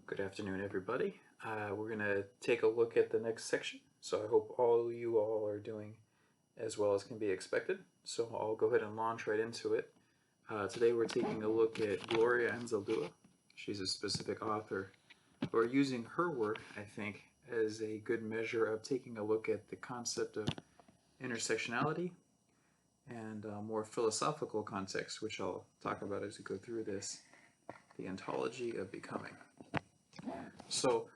Good afternoon, everybody. We're going to take a look at the next section. So I hope you all are doing as well as can be expected. So I'll go ahead and launch right into it. Today we're taking a look at Gloria Anzaldúa. She's a specific author. We're using her work, I think, as a good measure of taking a look at the concept of intersectionality and more philosophical context, which I'll talk about as we go through this, the ontology of becoming. So,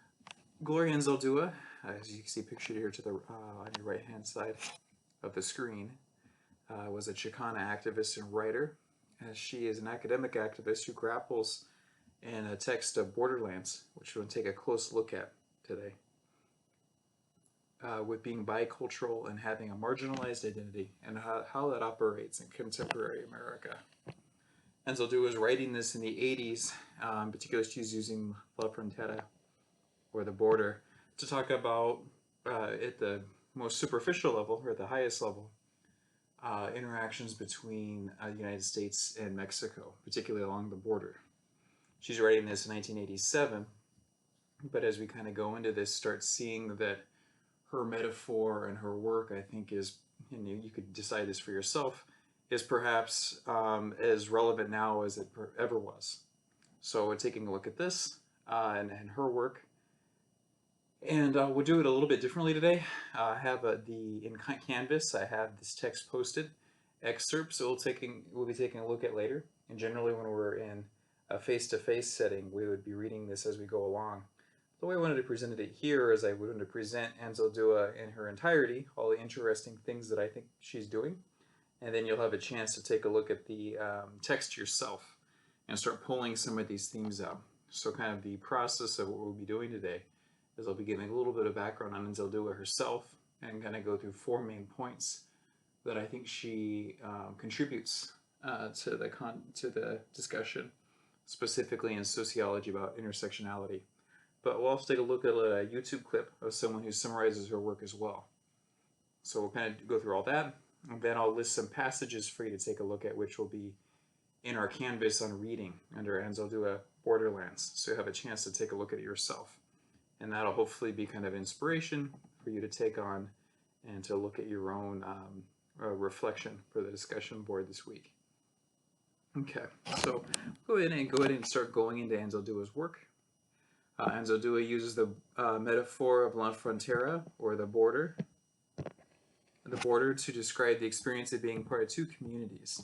Gloria Anzaldúa, as you can see pictured here to the on your right-hand side of the screen, was a Chicana activist and writer. She is an academic activist who grapples in a text of Borderlands, which we'll take a close look at today, with being bicultural and having a marginalized identity and how that operates in contemporary America. Anzaldúa was writing this in the 80s, particularly she's using La Frontera, or the border, to talk about, at the most superficial level, or at the highest level, interactions between the United States and Mexico, particularly along the border. She's writing this in 1987, but as we kind of go into this, start seeing that her metaphor and her work, I think, is, and you could decide this for yourself, is perhaps as relevant now as it ever was. So we're taking a look at this and her work. And we'll do it a little bit differently today. I have in Canvas, I have this text posted, excerpts we'll be taking a look at later. And generally when we're in a face-to-face setting, we would be reading this as we go along. The way I wanted to present it here is I wanted to present Anzaldúa in her entirety, all the interesting things that I think she's doing. And then you'll have a chance to take a look at the text yourself and start pulling some of these themes out. So kind of the process of what we'll be doing today is I'll be giving a little bit of background on Anzaldúa herself and kind of go through 4 main points that I think she contributes to the discussion, specifically in sociology about intersectionality. But we'll also take a look at a YouTube clip of someone who summarizes her work as well. So we'll kind of go through all that, and then I'll list some passages for you to take a look at, which will be in our canvas on reading under Anzaldúa Borderlands. So you have a chance to take a look at it yourself. And that'll hopefully be kind of inspiration for you to take on and to look at your own reflection for the discussion board this week. Okay, so go ahead and start going into Anzaldúa's work. Anzaldúa uses the metaphor of La Frontera, or the border, to describe the experience of being part of 2 communities,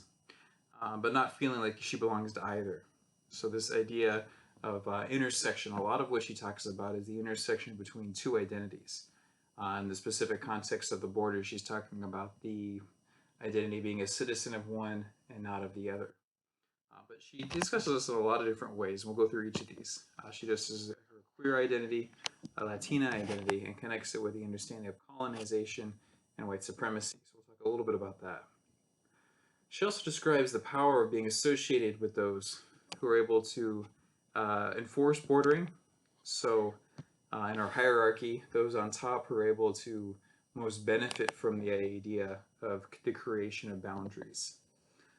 but not feeling like she belongs to either. So this idea of intersection, a lot of what she talks about is the intersection between 2 identities. In the specific context of the border, she's talking about the identity being a citizen of one and not of the other. But she discusses this in a lot of different ways, and we'll go through each of these. She discusses her queer identity, a Latina identity, and connects it with the understanding of colonization and white supremacy. So we'll talk a little bit about that. She also describes the power of being associated with those who are able to enforce bordering. So in our hierarchy, those on top are able to most benefit from the idea of the creation of boundaries.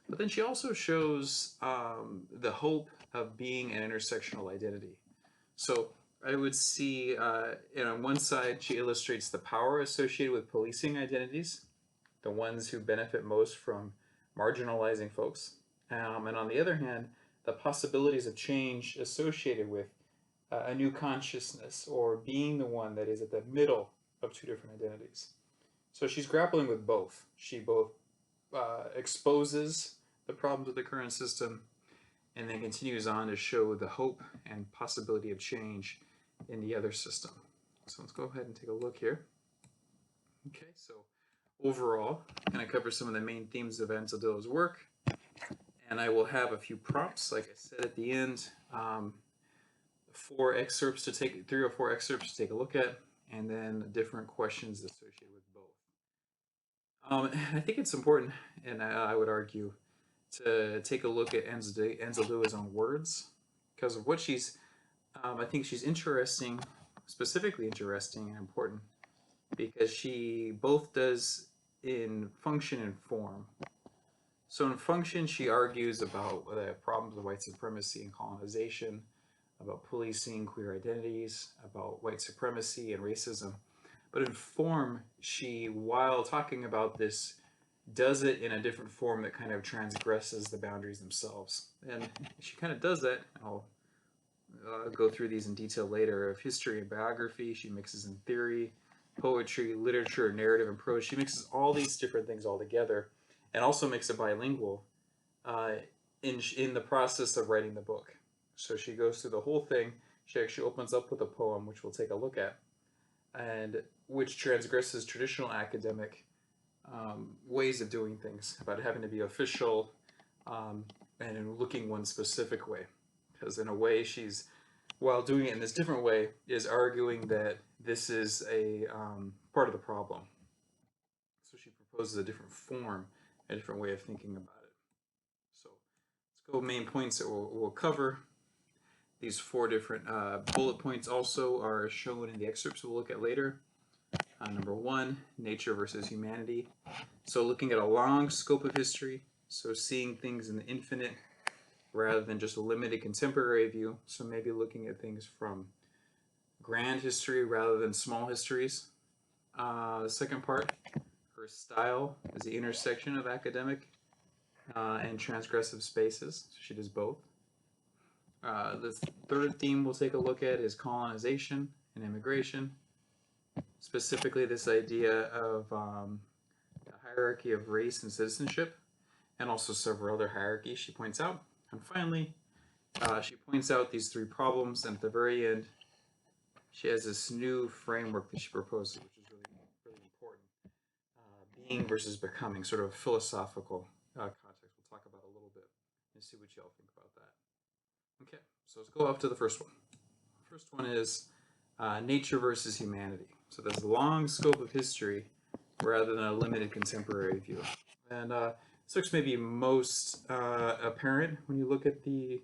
But then she also shows the hope of being an intersectional identity. So I would see, on one side, she illustrates the power associated with policing identities, the ones who benefit most from marginalizing folks. And on the other hand, the possibilities of change associated with a new consciousness, or being the one that is at the middle of 2 different identities. So she's grappling with both. She both exposes the problems of the current system and then continues on to show the hope and possibility of change in the other system. So let's go ahead and take a look here. Okay, so overall, I'm going to cover some of the main themes of Anzaldúa's work, and I will have a few prompts, like I said at the end, 3 or 4 excerpts to take a look at, and then different questions associated with both. I think it's important, and I would argue, to take a look at Anzaldúa's own words, because of what I think she's interesting, specifically interesting and important, because she both does in function and form. So in function, she argues about the problems of white supremacy and colonization, about policing queer identities, about white supremacy and racism. But in form, she, while talking about this, does it in a different form that kind of transgresses the boundaries themselves. And she kind of does that. I'll go through these in detail later. Of history and biography, she mixes in theory, poetry, literature, narrative, and prose. She mixes all these different things all together, and also makes it bilingual uh, in the process of writing the book. So she goes through the whole thing. She actually opens up with a poem, which we'll take a look at, and which transgresses traditional academic ways of doing things, about having to be official and in looking one specific way. Because in a way, she's, while doing it in this different way, is arguing that this is a part of the problem. So she proposes a different form, a different way of thinking about it. So let's go main points that we'll cover. These 4 different bullet points also are shown in the excerpts we'll look at later. Number 1, nature versus humanity. So looking at a long scope of history, so seeing things in the infinite rather than just a limited contemporary view. So maybe looking at things from grand history rather than small histories. The second part, her style is the intersection of academic and transgressive spaces. So she does both. The third theme we'll take a look at is colonization and immigration. Specifically, this idea of a hierarchy of race and citizenship, and also several other hierarchies she points out. And finally, she points out these 3 problems, and at the very end, she has this new framework that she proposes, which is really, really important. Being versus becoming, sort of philosophical context. We'll talk about a little bit and see what y'all think about that. Okay, so let's go off to the first one. The first one is nature versus humanity. So there's a long scope of history rather than a limited contemporary view. And this looks maybe most apparent when you look at the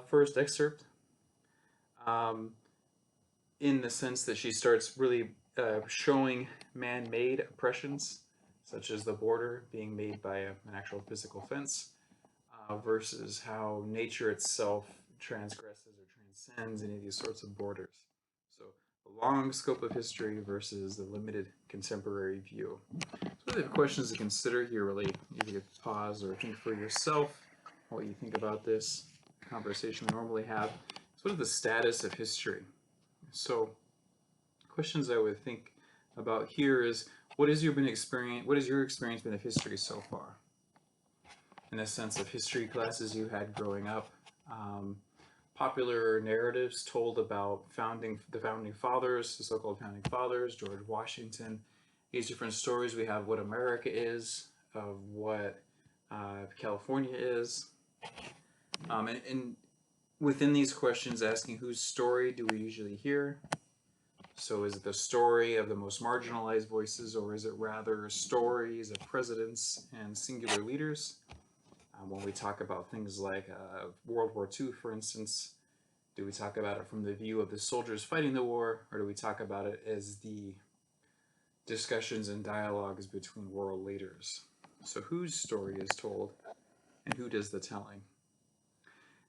first excerpt, in the sense that she starts really showing man-made oppressions, such as the border being made by an actual physical fence, versus how nature itself transgresses or transcends any of these sorts of borders. So the long scope of history versus the limited contemporary view. So the questions to consider here, really, you can pause or think for yourself what you think about this conversation we normally have. So what is the status of history? So questions I would think about here is, what has your experience been of history so far? In the sense of history classes you had growing up, popular narratives told about the founding fathers, the so-called founding fathers, George Washington, these different stories we have what America is, of what California is, and within these questions asking whose story do we usually hear? So is it the story of the most marginalized voices, or is it rather stories of presidents and singular leaders? When we talk about things like World War II, for instance, do we talk about it from the view of the soldiers fighting the war, or do we talk about it as the discussions and dialogues between world leaders? So whose story is told, and who does the telling?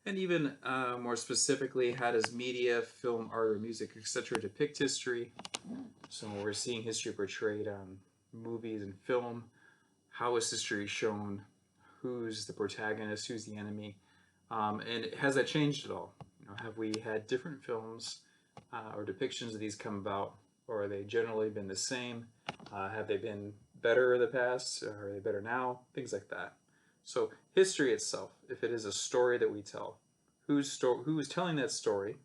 And even more specifically, how does media, film, art, or music, etc. depict history? So when we're seeing history portrayed on movies and film, how is history shown? Who's the protagonist? Who's the enemy? And has that changed at all? Have we had different films or depictions of these come about, or are they generally been the same? Have they been better in the past? Or are they better now? Things like that. So history itself, if it is a story that we tell, who is telling that story,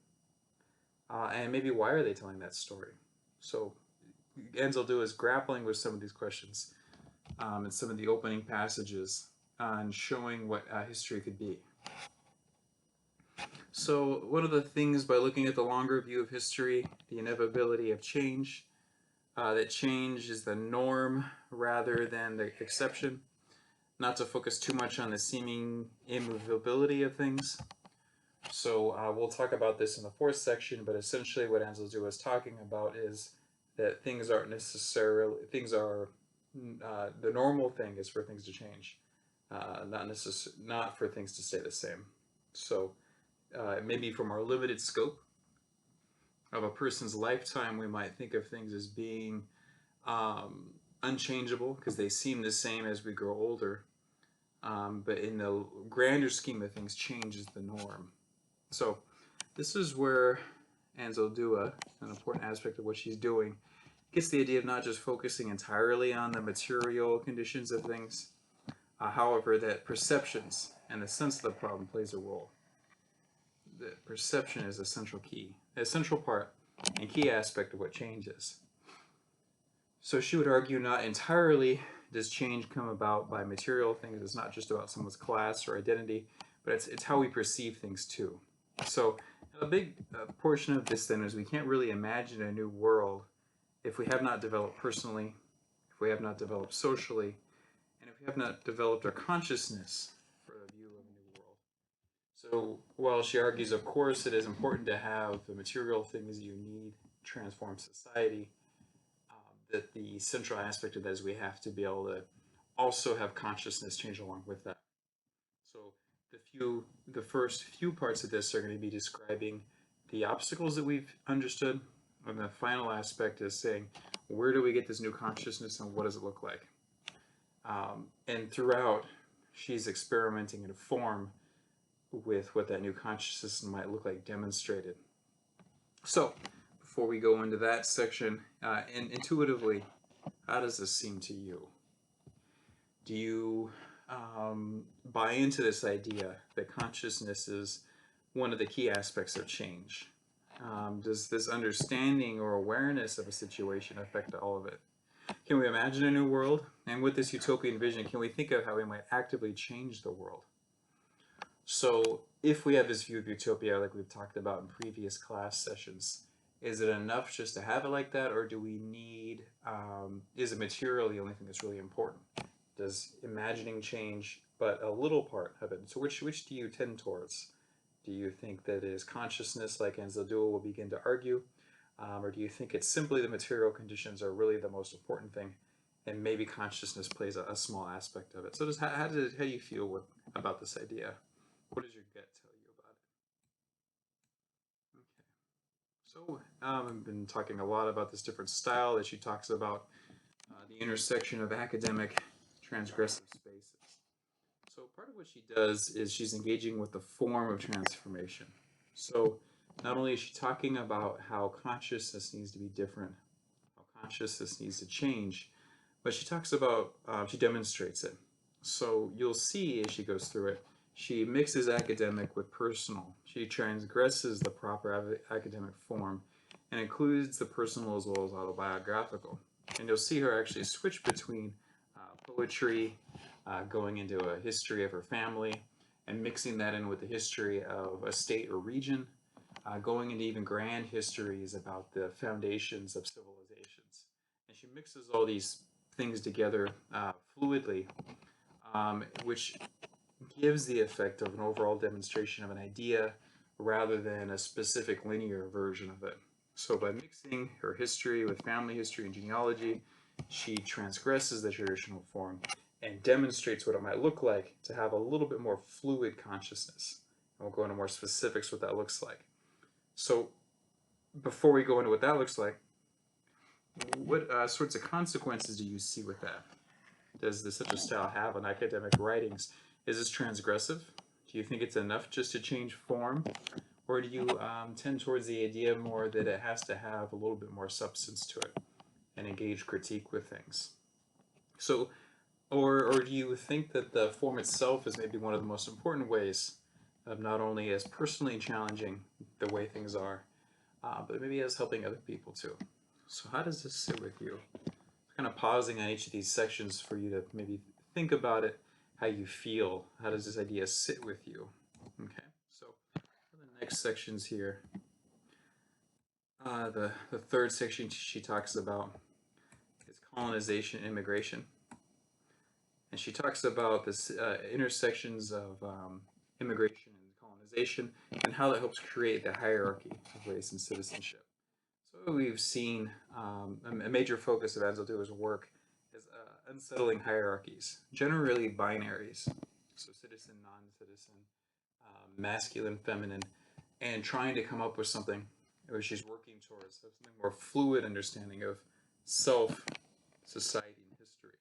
and maybe why are they telling that story? So Anzaldúa is grappling with some of these questions in some of the opening passages and showing what history could be. So one of the things by looking at the longer view of history, the inevitability of change, that change is the norm rather than the exception, not to focus too much on the seeming immovability of things. So we'll talk about this in the 4th section, but essentially what Anzaldúa is talking about is that things aren't necessarily, the normal thing is for things to change, not for things to stay the same. So maybe from our limited scope of a person's lifetime, we might think of things as being unchangeable because they seem the same as we grow older. But in the grander scheme of things, change is the norm. So this is where Anzaldúa, an important aspect of what she's doing, gets the idea of not just focusing entirely on the material conditions of things, however, that perceptions and the sense of the problem plays a role. The perception is a central key, a central part and key aspect of what change is. So she would argue not entirely does change come about by material things. It's not just about someone's class or identity, but it's how we perceive things too. So a big portion of this then is we can't really imagine a new world if we have not developed personally, if we have not developed socially, and if we have not developed our consciousness for the view of a new world. So while she argues, of course, it is important to have the material things you need to transform society, that the central aspect of that is we have to be able to also have consciousness change along with that. So the first few parts of this are going to be describing the obstacles that we've understood, and the final aspect is saying, where do we get this new consciousness and what does it look like? And throughout, she's experimenting in form with what that new consciousness might look like demonstrated. So before we go into that section, and intuitively, how does this seem to you? Do you buy into this idea that consciousness is one of the key aspects of change? Does this understanding or awareness of a situation affect all of it? Can we imagine a new world? And with this utopian vision, can we think of how we might actively change the world? So if we have this view of utopia, like we've talked about in previous class sessions, is it enough just to have it like that, or do we need, is it material the only thing that's really important? Does imagining change but a little part of it? So which do you tend towards? Do you think that it is consciousness, like Anzaldúa will begin to argue, or do you think it's simply the material conditions are really the most important thing, and maybe consciousness plays a small aspect of it? So how do you feel about this idea? What does your gut tell you about it? Okay. So I've been talking a lot about this different style that she talks about, the intersection of academic transgressive spaces. So part of what she does is she's engaging with the form of transformation. So not only is she talking about how consciousness needs to be different, how consciousness needs to change, but she talks about, she demonstrates it. So you'll see as she goes through it, she mixes academic with personal. She transgresses the proper academic form and includes the personal as well as autobiographical. And you'll see her actually switch between poetry, going into a history of her family, and mixing that in with the history of a state or region, going into even grand histories about the foundations of civilizations. And she mixes all these things together fluidly, which gives the effect of an overall demonstration of an idea rather than a specific linear version of it. So by mixing her history with family history and genealogy, she transgresses the traditional form and demonstrates what it might look like to have a little bit more fluid consciousness. And we'll go into more specifics what that looks like. So before we go into what that looks like, what sorts of consequences do you see with that? Does such a style have on academic writings? Is this transgressive? Do you think it's enough just to change form? Or do you tend towards the idea more that it has to have a little bit more substance to it and engage critique with things? So, or do you think that the form itself is maybe one of the most important ways of not only as personally challenging the way things are, but maybe as helping other people too? So how does this sit with you? Kind of pausing on each of these sections for you to maybe think about it, how you feel. How does this idea sit with you? Okay, so the next sections here. The third section she talks about is colonization and immigration. And she talks about this intersections of immigration and colonization and how that helps create the hierarchy of race and citizenship. So we've seen a major focus of Anzaldúa's work is unsettling hierarchies, generally binaries, so citizen, non-citizen, masculine, feminine, and trying to come up with something, or she's working towards something more fluid understanding of self, society, and history.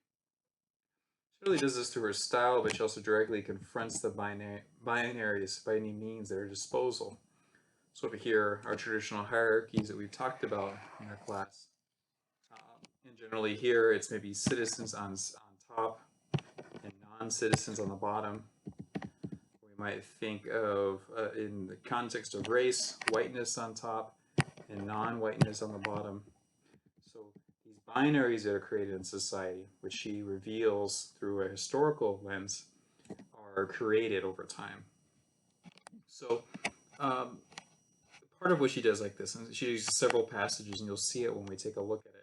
She really does this through her style, but she also directly confronts the binaries by any means at her disposal. So over here are traditional hierarchies that we've talked about in our class. And generally here, it's maybe citizens on top and non-citizens on the bottom. We might think of, in the context of race, whiteness on top and non-whiteness on the bottom. So these binaries that are created in society, which she reveals through a historical lens, are created over time. So part of what she does like this, and she uses several passages, and you'll see it when we take a look at it.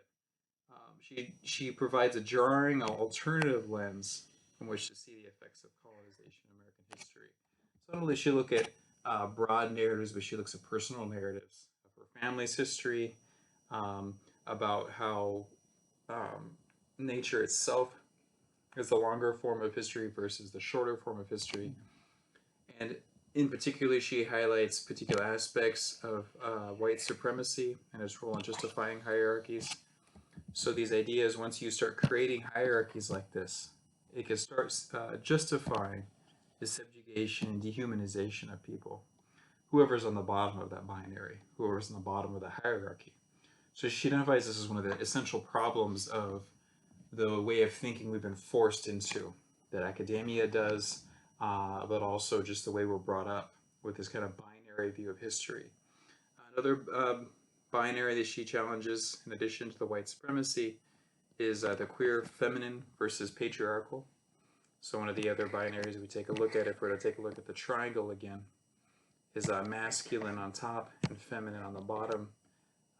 She provides a jarring alternative lens from which to see the effects of colonization in American history. So not only does she look at broad narratives, but she looks at personal narratives of her family's history, about how nature itself is the longer form of history versus the shorter form of history. And in particular, she highlights particular aspects of white supremacy and its role in justifying hierarchies. So these ideas, once you start creating hierarchies like this, it can start justifying the subjugation and dehumanization of people, whoever's on the bottom of that binary, whoever's on the bottom of the hierarchy. So she identifies this as one of the essential problems of the way of thinking we've been forced into, that academia does, but also just the way we're brought up with this kind of binary view of history. Another binary that she challenges, in addition to the white supremacy, is the queer feminine versus patriarchal. So one of the other binaries we take a look at, if we're to take a look at the triangle again, is masculine on top and feminine on the bottom.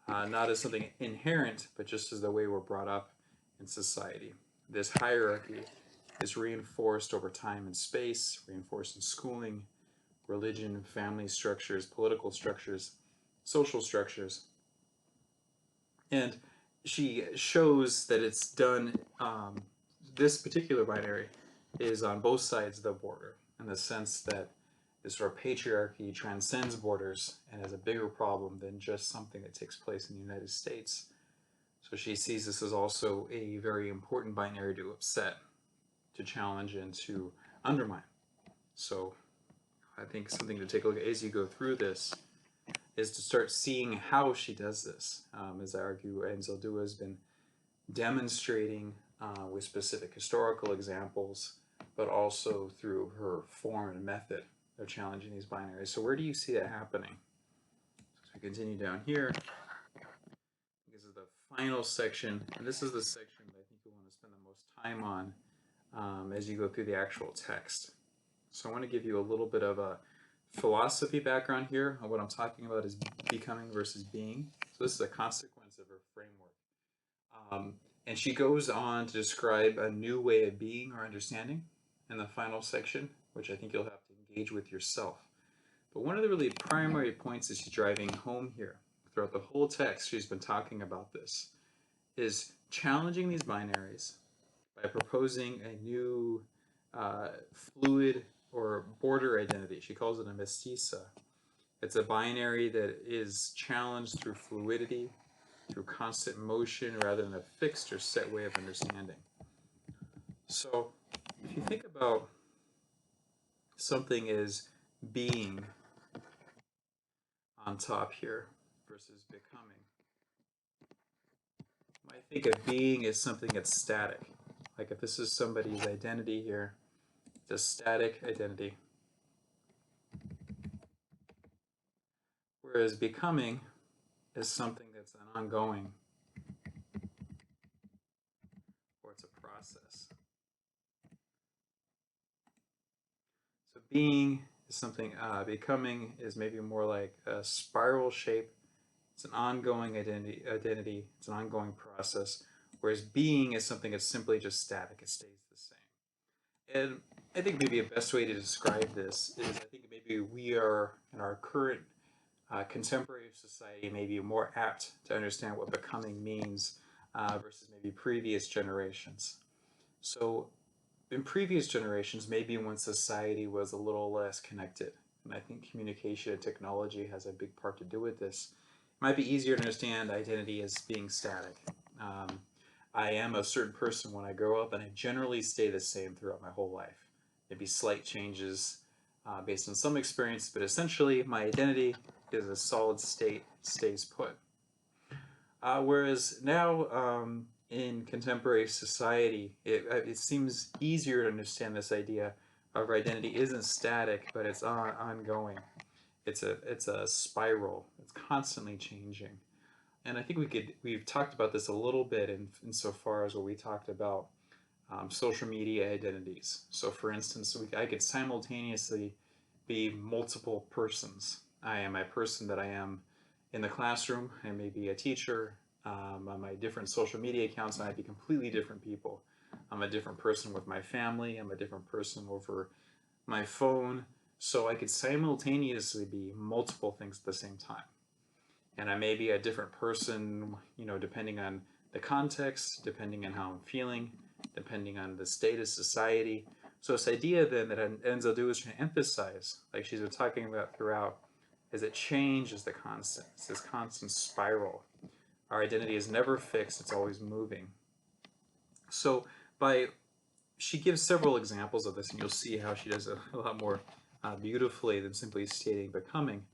Not as something inherent, but just as the way we're brought up in society. This hierarchy is reinforced over time and space, reinforced in schooling, religion, family structures, political structures, social structures. And she shows that it's done, this particular binary is on both sides of the border, in the sense that this sort of patriarchy transcends borders and is a bigger problem than just something that takes place in the United States. So she sees this as also a very important binary to upset, to challenge, and to undermine. So I think something to take a look at as you go through this is to start seeing how she does this. As I argue, Anzaldúa has been demonstrating with specific historical examples, but also through her form and method of challenging these binaries. So where do you see that happening? So we continue down here. This is the final section, and this is the section that I think you want to spend the most time on as you go through the actual text. So I want to give you a little bit of a philosophy background here on what I'm talking about is becoming versus being. So this is a consequence of her framework. And she goes on to describe a new way of being or understanding in the final section, which I think you'll have to engage with yourself. But one of the really primary points that she's driving home here throughout the whole text, she's been talking about this, is challenging these binaries by proposing a new fluid or border identity. She calls it a mestiza. It's a binary that is challenged through fluidity, through constant motion, rather than a fixed or set way of understanding. So if you think about something as being on top here versus becoming, you might think of being as something that's static. Like if this is somebody's identity here, it's a static identity. Whereas becoming is something that's an ongoing, or it's a process. So being is something, becoming is maybe more like a spiral shape. It's an ongoing identity. It's an ongoing process. Whereas being is something that's simply just static. It stays the same. And I think maybe a best way to describe this is I think maybe we are, in our current contemporary society, maybe more apt to understand what becoming means versus maybe previous generations. So in previous generations, maybe when society was a little less connected, and I think communication and technology has a big part to do with this. It might be easier to understand identity as being static. Um, I am a certain person when I grow up, and I generally stay the same throughout my whole life. Maybe slight changes based on some experience, but essentially my identity is a solid state, stays put. Whereas now in contemporary society, it seems easier to understand this idea of identity isn't static, but it's ongoing. It's a spiral. It's constantly changing. And I think we've talked about this a little bit insofar as what we talked about social media identities. So for instance, I could simultaneously be multiple persons. I am a person that I am in the classroom. I may be a teacher. On my different social media accounts, I might be completely different people. I'm a different person with my family. I'm a different person over my phone. So I could simultaneously be multiple things at the same time. And I may be a different person, depending on the context, depending on how I'm feeling, depending on the state of society. So this idea then that Anzaldúa is trying to emphasize, like she's been talking about throughout, is that change is the constant. It's this constant spiral. Our identity is never fixed, it's always moving. So she gives several examples of this, and you'll see how she does it a lot more beautifully than simply stating becoming.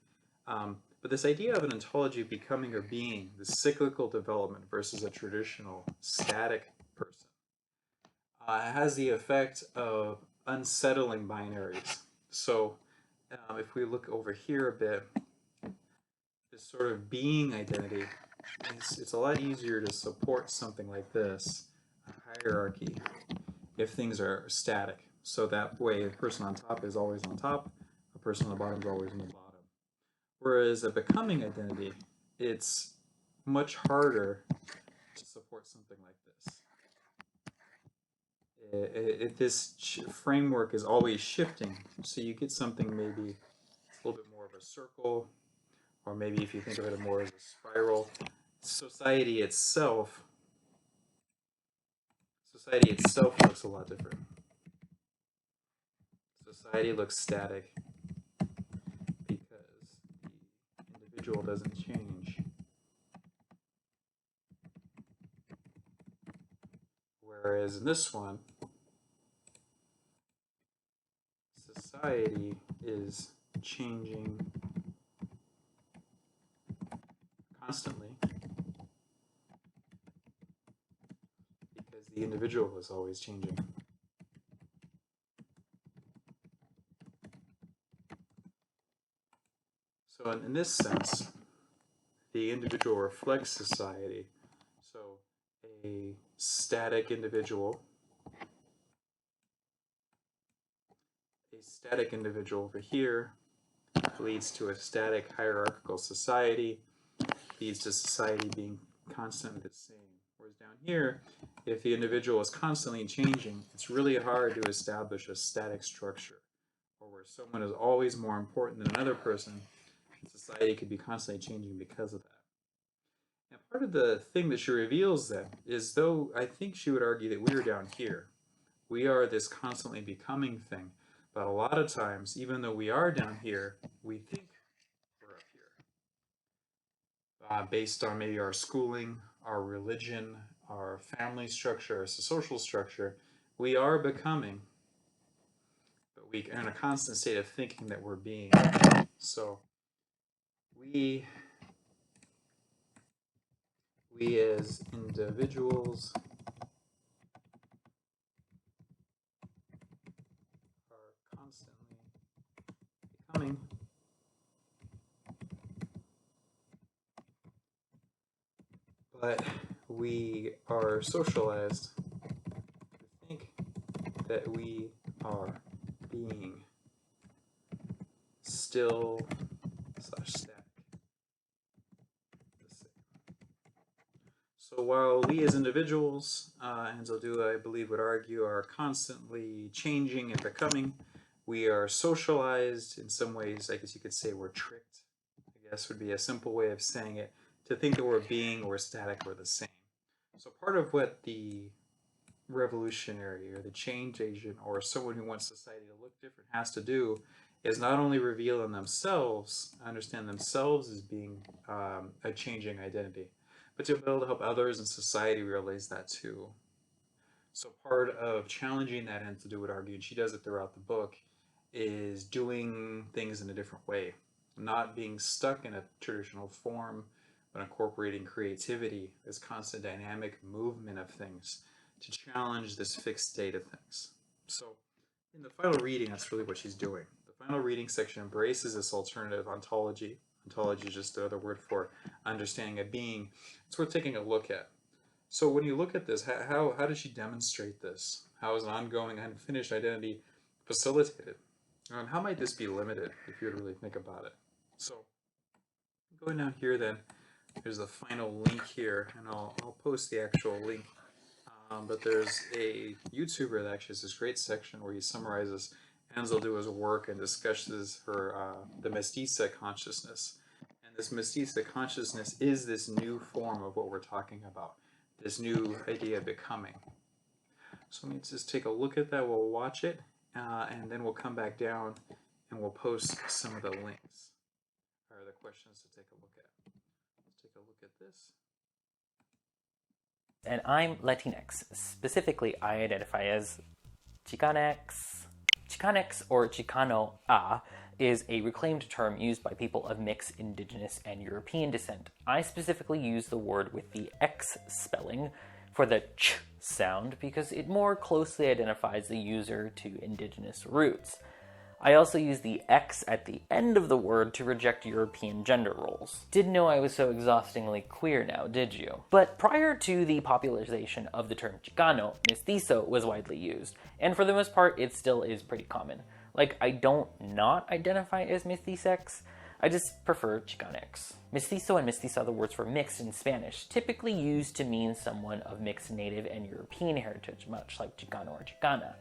But this idea of an ontology of becoming or being, the cyclical development versus a traditional static person, has the effect of unsettling binaries. So if we look over here a bit, this sort of being identity, it's a lot easier to support something like this, a hierarchy, if things are static. So that way a person on top is always on top, a person on the bottom is always on the bottom. Whereas a becoming identity, it's much harder to support something like this. This framework is always shifting, so you get something maybe a little bit more of a circle, or maybe if you think of it more as a spiral. Society itself looks a lot different. Society looks static because the individual doesn't change. Whereas in this one, society is changing constantly because the individual is always changing. So in this sense, the individual reflects society. So a static individual over here leads to a static hierarchical society, leads to society being constantly the same. Whereas down here, if the individual is constantly changing, it's really hard to establish a static structure, or where someone is always more important than another person, and society could be constantly changing because of that. And part of the thing that she reveals then is, though I think she would argue that we are down here, we are this constantly becoming thing, but a lot of times, even though we are down here, we think we're up here. Based on maybe our schooling, our religion, our family structure, our social structure, we are becoming, but we are in a constant state of thinking that we're being. So we as individuals are constantly becoming, but we are socialized to think that we are being still / static. So while we as individuals, Anzaldúa, I believe, would argue, are constantly changing and becoming, we are socialized in some ways. I guess you could say we're tricked, I guess would be a simple way of saying it, to think that we're being or static or the same. So part of what the revolutionary or the change agent or someone who wants society to look different has to do is not only reveal in themselves, understand themselves as being a changing identity, but to be able to help others in society realize that too. So part of challenging that, Anzaldúa would argue, and she does it throughout the book, is doing things in a different way, not being stuck in a traditional form, but incorporating creativity, this constant dynamic movement of things to challenge this fixed state of things. So in the final reading, that's really what she's doing. The final reading section embraces this alternative ontology. Ontology is just another word for understanding a being. It's worth taking a look at. So when you look at this, how does she demonstrate this? How is an ongoing, unfinished identity facilitated? How might this be limited if you were to really think about it? So going down here then, there's the final link here, and I'll post the actual link. But there's a YouTuber that actually has this great section where he summarizes Anzaldúa's work and discusses her the Mestiza consciousness. And this Mestiza consciousness is this new form of what we're talking about, this new idea of becoming. So let me just take a look at that. We'll watch it, and then we'll come back down and we'll post some of the links or the questions to take a look at. Let's take a look at this. And I'm Latinx. Specifically, I identify as Chicanx. Chicanx, or Chicano-a, is a reclaimed term used by people of mixed indigenous and European descent. I specifically use the word with the X spelling for the ch sound because it more closely identifies the user to indigenous roots. I also use the X at the end of the word to reject European gender roles. Didn't know I was so exhaustingly queer now, did you? But prior to the popularization of the term Chicano, mestizo was widely used, and for the most part it still is pretty common. Like, I don't not identify as mestizex, I just prefer Chicanx. Mestizo and mestiza are the words for mixed in Spanish, typically used to mean someone of mixed native and European heritage, much like Chicano or Chicana.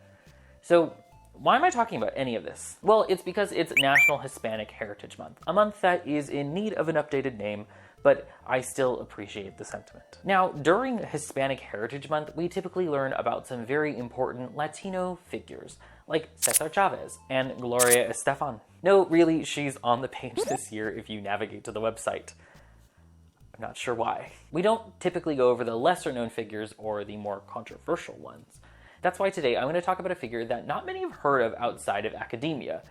So, why am I talking about any of this? Well, it's because it's National Hispanic Heritage Month, a month that is in need of an updated name, but I still appreciate the sentiment. Now, during Hispanic Heritage Month, we typically learn about some very important Latino figures, like Cesar Chavez and Gloria Estefan. No, really, she's on the page this year if you navigate to the website. I'm not sure why. We don't typically go over the lesser known figures or the more controversial ones. That's why today I'm going to talk about a figure that not many have heard of outside of academia,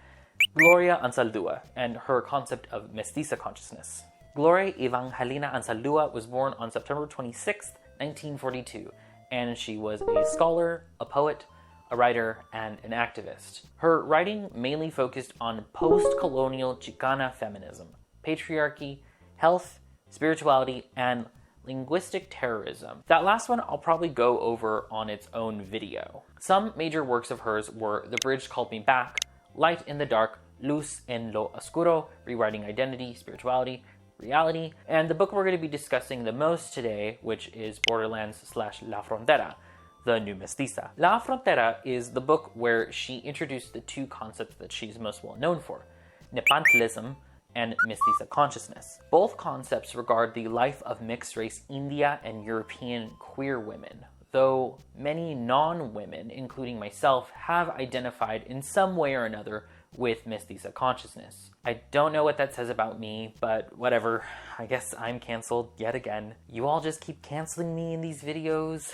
Gloria Anzaldúa, and her concept of mestiza consciousness. Gloria Evangelina Anzaldúa was born on September 26, 1942, and she was a scholar, a poet, a writer, and an activist. Her writing mainly focused on post-colonial Chicana feminism, patriarchy, health, spirituality, and linguistic terrorism. That last one I'll probably go over on its own video. Some major works of hers were The Bridge Called Me Back, Light in the Dark, Luz en lo Oscuro, Rewriting Identity, Spirituality, Reality, and the book we're going to be discussing the most today, which is Borderlands / La Frontera, The New Mestiza. La Frontera is the book where she introduced the two concepts that she's most well known for, Nepantlism and mestiza consciousness. Both concepts regard the life of mixed-race India and European queer women, though many non-women, including myself, have identified in some way or another with mestiza consciousness. I don't know what that says about me, but whatever. I guess I'm canceled yet again. You all just keep canceling me in these videos,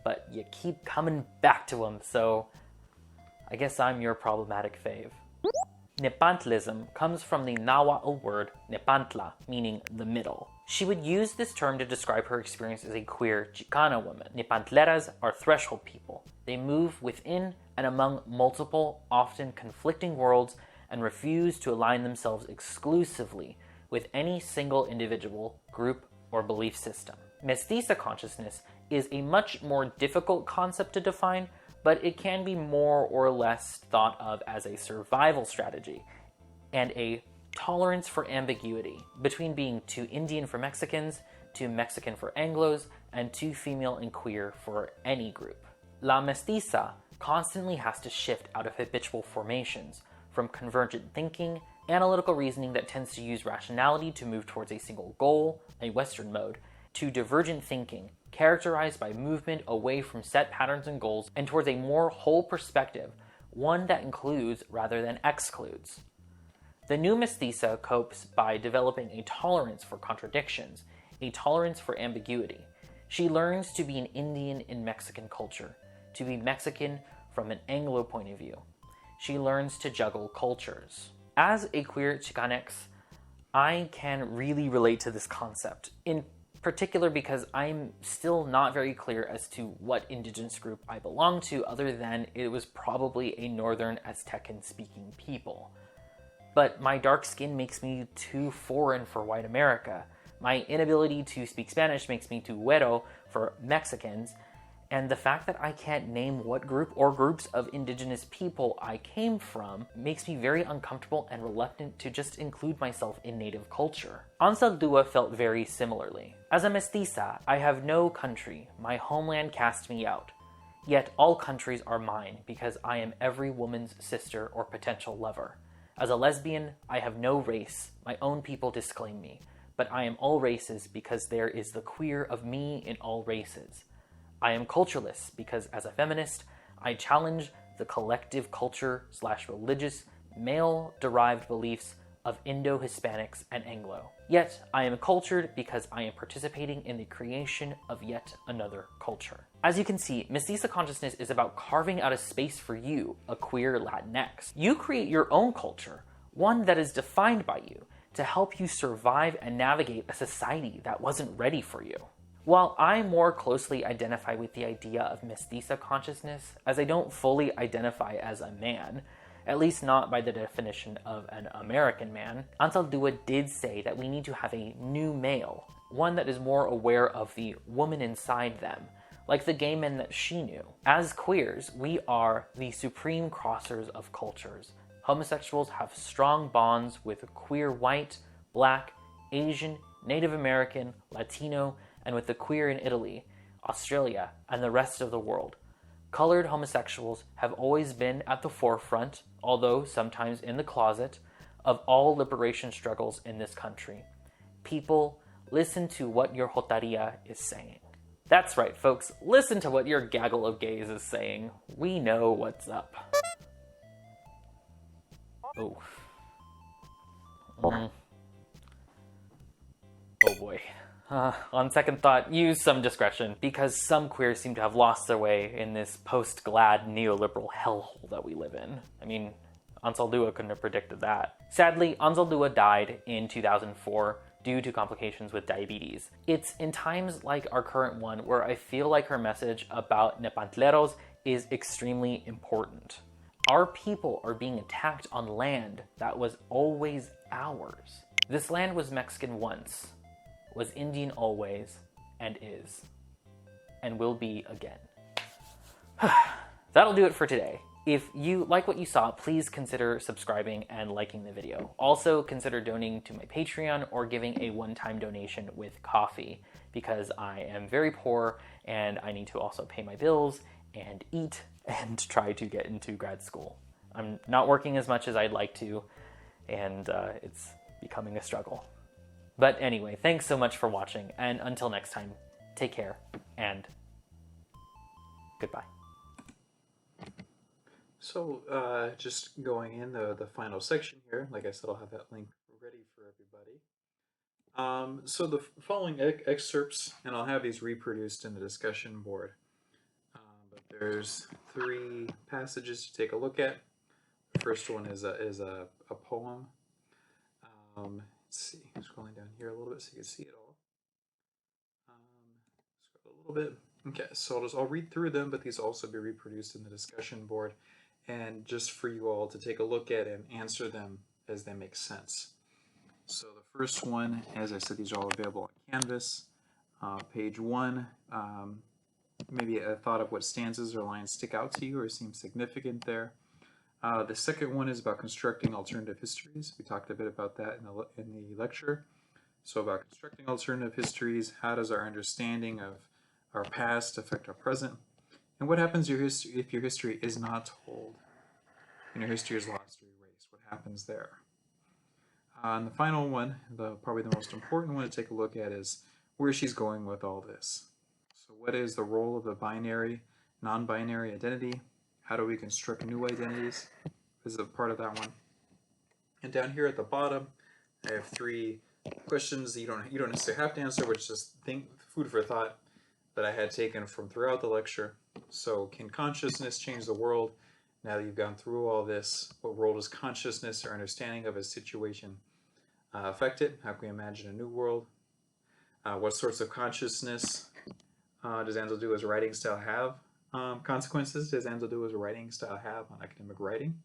but you keep coming back to them, so I guess I'm your problematic fave. Nepantlism comes from the Nahuatl word nepantla, meaning the middle. She would use this term to describe her experience as a queer Chicana woman. Nepantleras are threshold people. They move within and among multiple, often conflicting worlds and refuse to align themselves exclusively with any single individual, group, or belief system. Mestiza consciousness is a much more difficult concept to define, but it can be more or less thought of as a survival strategy and a tolerance for ambiguity between being too Indian for Mexicans, too Mexican for Anglos, and too female and queer for any group. La Mestiza constantly has to shift out of habitual formations, from convergent thinking, analytical reasoning that tends to use rationality to move towards a single goal, a Western mode, to divergent thinking, characterized by movement away from set patterns and goals and towards a more whole perspective, one that includes rather than excludes. The new Mestiza copes by developing a tolerance for contradictions, a tolerance for ambiguity. She learns to be an Indian in Mexican culture, to be Mexican from an Anglo point of view. She learns to juggle cultures. As a queer Chicanx, I can really relate to this concept, in particular because I'm still not very clear as to what indigenous group I belong to, other than it was probably a northern Aztecan-speaking people. But my dark skin makes me too foreign for white America. My inability to speak Spanish makes me too güero for Mexicans, and the fact that I can't name what group or groups of indigenous people I came from makes me very uncomfortable and reluctant to just include myself in native culture. Anzaldúa felt very similarly. As a mestiza, I have no country. My homeland cast me out. Yet all countries are mine because I am every woman's sister or potential lover. As a lesbian, I have no race. My own people disclaim me. But I am all races because there is the queer of me in all races. I am cultureless because as a feminist, I challenge the collective culture/religious male-derived beliefs of Indo-Hispanics and Anglo. Yet, I am cultured because I am participating in the creation of yet another culture. As you can see, Mestiza consciousness is about carving out a space for you, a queer Latinx. You create your own culture, one that is defined by you, to help you survive and navigate a society that wasn't ready for you. While I more closely identify with the idea of Mestiza consciousness, as I don't fully identify as a man, at least not by the definition of an American man, Anzaldúa did say that we need to have a new male, one that is more aware of the woman inside them, like the gay men that she knew. As queers, we are the supreme crossers of cultures. Homosexuals have strong bonds with queer white, black, Asian, Native American, Latino, and with the queer in Italy, Australia, and the rest of the world. Colored homosexuals have always been at the forefront, although sometimes in the closet, of all liberation struggles in this country. People, listen to what your jotaria is saying. That's right, folks. Listen to what your gaggle of gays is saying. We know what's up. Oh. Oh boy. On second thought, use some discretion, because some queers seem to have lost their way in this post-GLAAD neoliberal hellhole that we live in. I mean, Anzaldúa couldn't have predicted that. Sadly, Anzaldúa died in 2004 due to complications with diabetes. It's in times like our current one where I feel like her message about Nepantleros is extremely important. Our people are being attacked on land that was always ours. This land was Mexican once, was Indian always, and is, and will be again. That'll do it for today. If you like what you saw, please consider subscribing and liking the video. Also, consider donating to my Patreon or giving a one-time donation with coffee, because I am very poor and I need to also pay my bills and eat and try to get into grad school. I'm not working as much as I'd like to, and it's becoming a struggle. But anyway, thanks so much for watching, and until next time, take care, and goodbye. So, just going in the final section here, like I said, I'll have that link ready for everybody. So the following excerpts, and I'll have these reproduced in the discussion board, but there's 3 passages to take a look at. The first one is a poem. Let's see, scrolling down here a little bit so you can see it all. Scroll a little bit. Okay, so I'll read through them, but these will also be reproduced in the discussion board, and just for you all to take a look at and answer them as they make sense. So the first one, as I said, these are all available on Canvas. Page 1, maybe a thought of what stanzas or lines stick out to you or seem significant there. The second one is about constructing alternative histories. We talked a bit about that in the lecture. So about constructing alternative histories, how does our understanding of our past affect our present? And what happens if your history is not told and your history is lost or erased? What happens there? And the final one, probably the most important one to take a look at, is where she's going with all this. So what is the role of the binary, non-binary identity? How do we construct new identities? This is a part of that one. And down here at the bottom, I have 3 questions that you don't necessarily have to answer, which is just food for thought that I had taken from throughout the lecture. So, can consciousness change the world? Now that you've gone through all this, what role does consciousness or understanding of a situation affect it? How can we imagine a new world? What sorts of consciousness does Anzaldúa's writing style have? Consequences does Anzaldúa's writing style have on academic writing?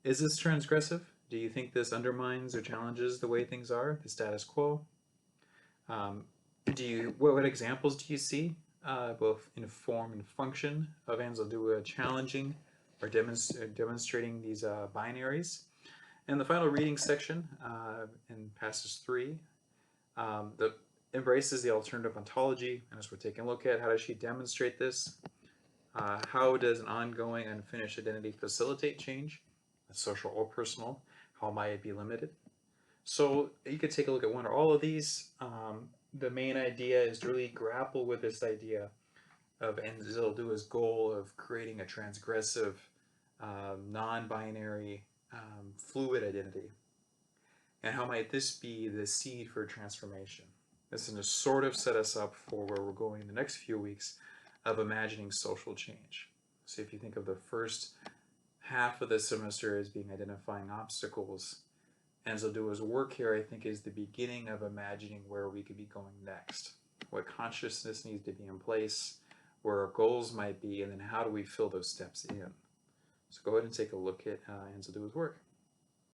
Is this transgressive? Do you think this undermines or challenges the way things are, the status quo? What examples do you see, both in form and function, of Anzaldúa challenging or demonstrating these binaries? And the final reading section in passage 3, that embraces the alternative ontology, and as we're taking a look at, how does she demonstrate this? How does an ongoing unfinished identity facilitate change, social or personal? How might it be limited? So you could take a look at one or all of these. The main idea is to really grapple with this idea of Anzaldúa's goal of creating a transgressive, non-binary, fluid identity. And how might this be the seed for transformation? This is going to sort of set us up for where we're going in the next few weeks of imagining social change. So if you think of the first half of the semester as being identifying obstacles, Anzaldúa's work here, I think, is the beginning of imagining where we could be going next, what consciousness needs to be in place, where our goals might be, and then how do we fill those steps in. So go ahead and take a look at Anzaldúa's work.